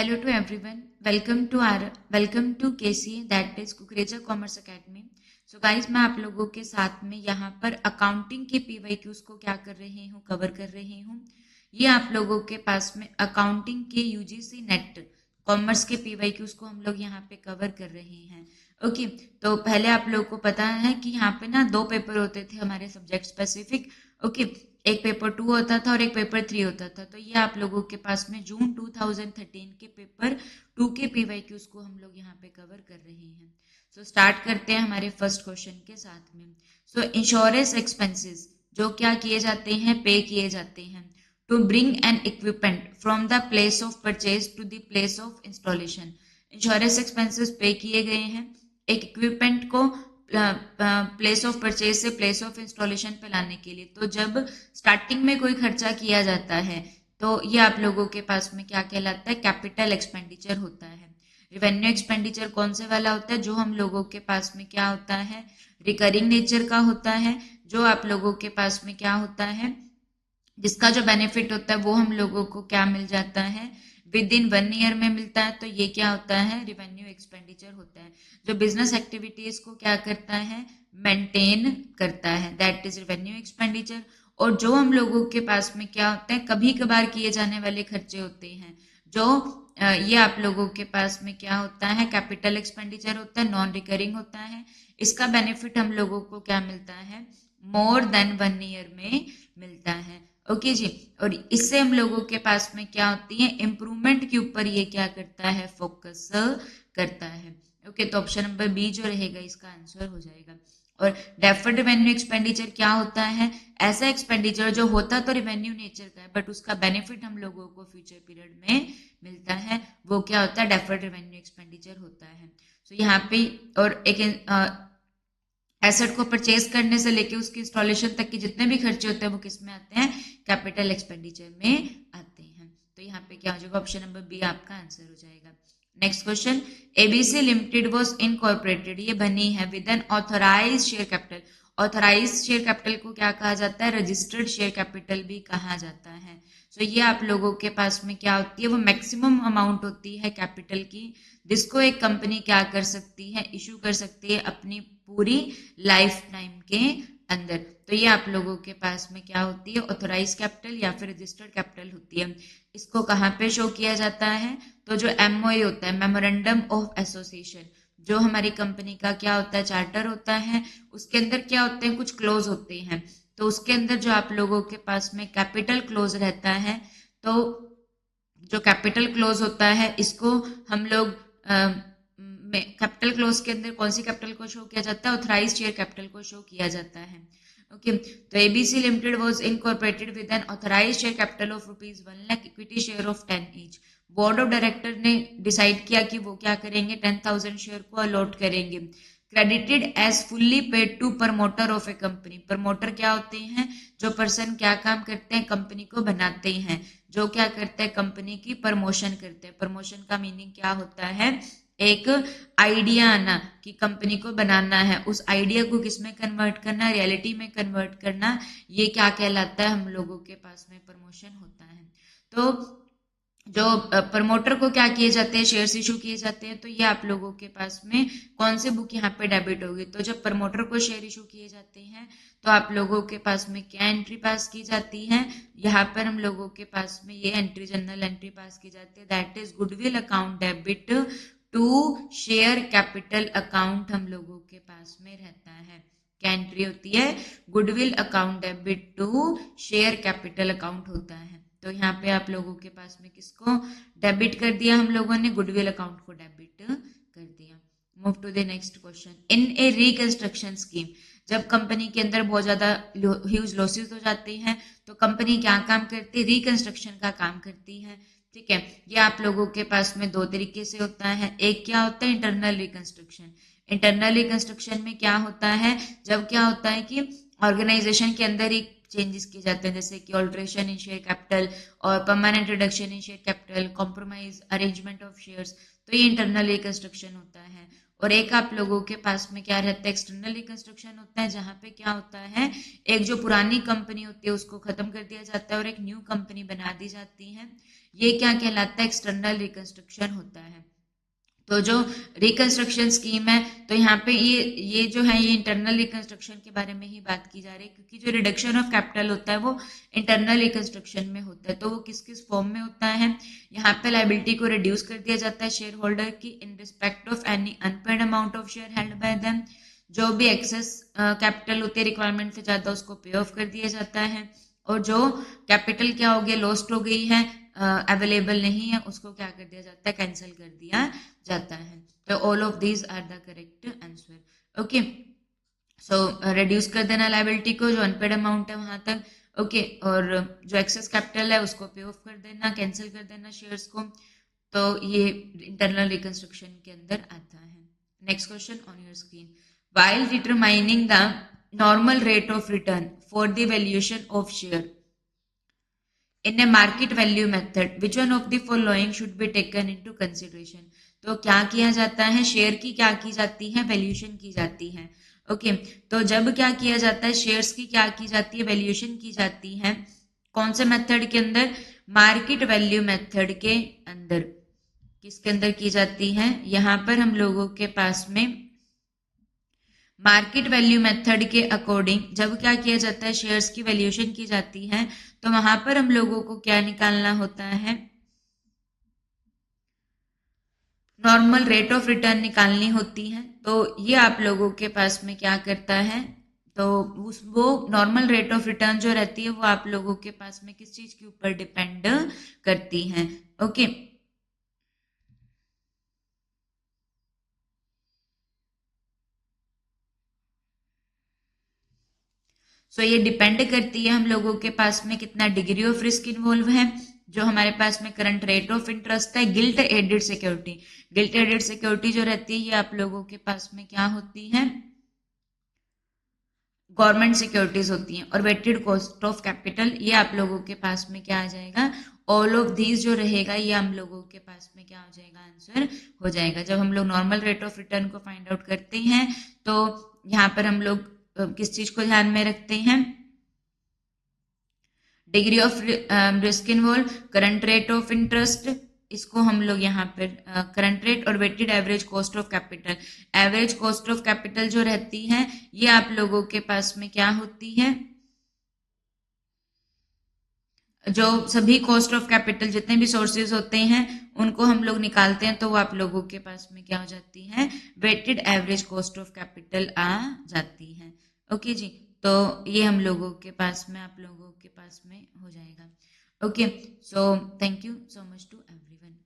Hello to everyone. Welcome to KC, that is Kukreja commerce academy. So guys, मैं आप लोगों के साथ में यहाँ पर अकाउंटिंग के पीवाईक्यूज को क्या कर रही हूँ, कवर कर रही हूँ. ये आप लोगों के पास में अकाउंटिंग के यूजीसी नेट कॉमर्स के पीवाईक्यूज को हम लोग यहाँ पे कवर कर रहे हैं. ओके, तो पहले आप लोगों को पता है कि यहाँ पे ना दो पेपर होते थे हमारे सब्जेक्ट स्पेसिफिक. ओके, एक पेपर 2 होता था और एक पेपर 3 होता था. तो ये आप लोगों के पास में जून 2013 के पेपर 2 के पीवाईक्यूज को हम लोग यहाँ पे कवर कर रहे हैं. सो स्टार्ट करते हैं हमारे फर्स्ट क्वेश्चन के साथ में. सो इंश्योरेंस एक्सपेंसेस जो क्या किए जाते हैं, पे किए जाते हैं to bring an equipment from the place of purchase to the place of installation. Insurance expenses pay किए गए हैं एक इक्विपमेंट को प्लेस ऑफ परचेज से प्लेस ऑफ इंस्टॉलेशन पे लाने के लिए. तो जब स्टार्टिंग में कोई खर्चा किया जाता है तो ये आप लोगों के पास में क्या कहलाता है, कैपिटल एक्सपेंडिचर होता है. रिवेन्यू एक्सपेंडिचर कौन से वाला होता है, जो हम लोगों के पास में क्या होता है, रिकरिंग नेचर का होता है. जो आप लोगों के पास में क्या होता है, जिसका जो बेनिफिट होता है वो हम लोगों को क्या मिल जाता है, विद इन 1 ईयर में मिलता है. तो ये क्या होता है, रिवेन्यू एक्सपेंडिचर होता है. जो बिजनेस एक्टिविटीज को क्या करता है, मेंटेन करता है, दैट इज रिवेन्यू एक्सपेंडिचर. और जो हम लोगों के पास में क्या होता है, कभी कभार किए जाने वाले खर्चे होते हैं, जो ये आप लोगों के पास में क्या होता है, कैपिटल एक्सपेंडिचर होता है, नॉन रिकरिंग होता है. इसका बेनिफिट हम लोगों को क्या मिलता है, मोर देन 1 ईयर में मिलता है. ओके जी. और इससे हम लोगों के पास में क्या होती है, इम्प्रूवमेंट के ऊपर ये क्या करता है, फोकस करता है. ओके, तो ऑप्शन नंबर बी जो रहेगा इसका आंसर हो जाएगा. और डेफर्ड रेवेन्यू एक्सपेंडिचर क्या होता है, ऐसा एक्सपेंडिचर जो होता तो रेवेन्यू नेचर का है बट उसका बेनिफिट हम लोगों को फ्यूचर पीरियड में मिलता है, वो क्या होता है, डेफर्ड रेवेन्यू एक्सपेंडिचर होता है. सो यहाँ पे और एक एसेट को परचेज करने से लेके उसकी इंस्टॉलेशन तक के जितने भी खर्चे होते हैं वो किस में आते हैं, कैपिटल एक्सपेंडिचर में आते हैं. तो यहाँ पे क्या हो जाएगा, ऑप्शन नंबर बी आपका आंसर हो जाएगा. Next question, ABC limited was incorporated, ये बनी है with N authorised share capital. Authorised share capital को क्या कहा जाता है, रजिस्टर्ड शेयर कैपिटल भी कहा जाता है. सो ये आप लोगों के पास में क्या होती है, वो मैक्सिमम अमाउंट होती है कैपिटल की, जिसको एक कंपनी क्या कर सकती है, इशू कर सकती है अपनी पूरी लाइफ टाइम के अंदर. तो ये आप लोगों के पास में क्या होती है, ऑथराइज कैपिटल या फिर रजिस्टर्ड कैपिटल होती है. इसको कहाँ पे शो किया जाता है, तो जो एमओए होता है, मेमोरेंडम ऑफ एसोसिएशन, जो हमारी कंपनी का क्या होता है, चार्टर होता है, उसके अंदर क्या होते हैं, कुछ क्लोज होते हैं. तो उसके अंदर जो आप लोगों के पास में कैपिटल क्लोज रहता है, तो जो कैपिटल क्लोज होता है इसको हम लोग कैपिटल क्लोज के अंदर कौन सी कैपिटल को शो किया जाता है, ऑथराइज्ड शेयर कैपिटल को शो किया जाता है. ओके, तो ABC limited was incorporated with N authorised share capital of ₹1 lakh, equity share of 10 each. Board of director ने डिसाइड किया कि वो क्या करेंगे, 10,000 शेयर को अलॉट करेंगे. Credited as fully paid to promoter of a company. Promoter क्या होते हैं, जो पर्सन क्या काम करते हैं, कंपनी को बनाते हैं, जो क्या करते हैं, कंपनी की प्रमोशन करते हैं. प्रमोशन का मीनिंग क्या होता है, एक आइडिया आना कि कंपनी को बनाना है, उस आइडिया को किस में कन्वर्ट करना, रियलिटी में कन्वर्ट करना, ये क्या कहलाता है, हम लोगों के पास में प्रमोशन होता है. तो जो प्रमोटर को क्या किए जाते हैं, शेयर्स इशू किए जाते हैं. तो ये आप लोगों के पास में कौन से बुक यहाँ पे डेबिट होगी, तो जब प्रमोटर को शेयर इशू किए जाते हैं तो आप लोगों के पास में क्या एंट्री पास की जाती है, यहाँ पर हम लोगों के पास में ये एंट्री, जनरल एंट्री पास की जाती है, that is goodwill account debit to share capital account हम लोगों के पास में रहता है. क्या एंट्री होती है, goodwill account debit to share capital account होता है. तो यहाँ पे आप लोगों के पास में किसको डेबिट कर दिया, हम लोगों ने गुडविल अकाउंट को डेबिट कर दिया. Move to the next question, in a reconstruction scheme, जब कंपनी के अंदर बहुत ज्यादा ह्यूज लॉसेस हो जाते हैं तो कंपनी क्या काम करती है, रिकंस्ट्रक्शन का काम करती है. ठीक है, ये आप लोगों के पास में दो तरीके से होता है. एक क्या होता है, इंटरनल रिकंस्ट्रक्शन. इंटरनल रिकंस्ट्रक्शन में क्या होता है, जब क्या होता है कि ऑर्गेनाइजेशन के अंदर ही चेंजेस किए जाते हैं, जैसे कि ऑल्ट्रेशन इन शेयर कैपिटल और permanent reduction in share capital, compromise arrangement of shares. तो ये इंटरनल रिकंस्ट्रक्शन होता है. और एक आप लोगों के पास में क्या रहता है, एक्सटर्नल रिकंस्ट्रक्शन होता है, जहां पे क्या होता है, एक जो पुरानी कंपनी होती है उसको खत्म कर दिया जाता है और एक न्यू कंपनी बना दी जाती है. ये क्या कहलाता है, एक्सटर्नल रिकंस्ट्रक्शन होता है। तो जो रिकंस्ट्रक्शन स्कीम है, तो यहाँ पे ये जो है ये इंटरनल रिकंस्ट्रक्शन के बारे में ही बात की जा रही है, क्योंकि जो रिडक्शन ऑफ कैपिटल होता है वो इंटरनल रिकंस्ट्रक्शन में होता है। तो वो किस किस फॉर्म में होता है, यहाँ पे लाइबिलिटी को रिड्यूस कर दिया जाता है शेयर होल्डर की in respect of any unpaid amount of share held by them. जो भी एक्सेस कैपिटल होती है रिक्वायरमेंट से ज्यादा, उसको पे ऑफ कर दिया जाता है। और जो कैपिटल क्या हो गया, लॉस्ट हो गई है, अवेलेबल नहीं है, उसको क्या कर दिया जाता है, कैंसिल कर दिया जाता है। तो all of these are the correct answer. Okay, so reduce कर देना लाइबिलिटी को, जो अनपेड अमाउंट है वहां तक। ओके, और जो एक्सेस कैपिटल है उसको पे ऑफ कर देना, कैंसिल कर देना शेयर्स को। तो ये इंटरनल रिकंस्ट्रक्शन के अंदर आता है। Next question on your screen, while determining the normal rate of return for the valuation of share in a market value method, which one of the following should be taken into consideration? तो क्या किया जाता है, share की क्या की जाती है, वैल्यूएशन की जाती है। ओके, तो जब क्या किया जाता है, शेयर्स की क्या की जाती है, वैल्यूएशन की जाती है, कौन से मेथड के अंदर, मार्केट वैल्यू मेथड के अंदर। किसके अंदर की जाती है, यहाँ पर हम लोगों के पास में मार्केट वैल्यू मेथड के अकॉर्डिंग जब क्या किया जाता है, शेयर्स की वैल्यूएशन की जाती है, तो वहां पर हम लोगों को क्या निकालना होता है, नॉर्मल रेट ऑफ रिटर्न निकालनी होती है। तो ये आप लोगों के पास में क्या करता है, तो वो नॉर्मल रेट ऑफ रिटर्न जो रहती है वो आप लोगों के पास में किस चीज के ऊपर डिपेंड करती है। ओके, सो ये डिपेंड करती है हम लोगों के पास में कितना डिग्री ऑफ रिस्क इन्वॉल्व है। जो हमारे पास में करंट रेट ऑफ इंटरेस्ट है, गिल्ट एडेड सिक्योरिटी, गिल्ट एडेड सिक्योरिटी जो रहती है ये आप लोगों के पास में क्या होती है, गवर्नमेंट सिक्योरिटीज होती हैं। और वेटेड कॉस्ट ऑफ कैपिटल ये आप लोगों के पास में क्या आ जाएगा, ऑल ऑफ दीज जो रहेगा ये हम लोगों के पास में क्या हो जाएगा, आंसर हो जाएगा। जब हम लोग नॉर्मल रेट ऑफ रिटर्न को फाइंड आउट करते हैं तो यहाँ पर हम लोग किस चीज को ध्यान में रखते हैं, degree of risk involve, current rate of interest, इसको हम लोग यहाँ पर करंट रेट, और weighted average cost of capital. Average cost of capital जो रहती है ये आप लोगों के पास में क्या होती है, जो सभी कॉस्ट ऑफ कैपिटल जितने भी सोर्सेज होते हैं उनको हम लोग निकालते हैं, तो वो आप लोगों के पास में क्या हो जाती है, weighted average cost of capital आ जाती है। ओके जी, तो ये हम लोगों के पास में, आप लोगों के पास में हो जाएगा। Okay, so thank you so much to everyone.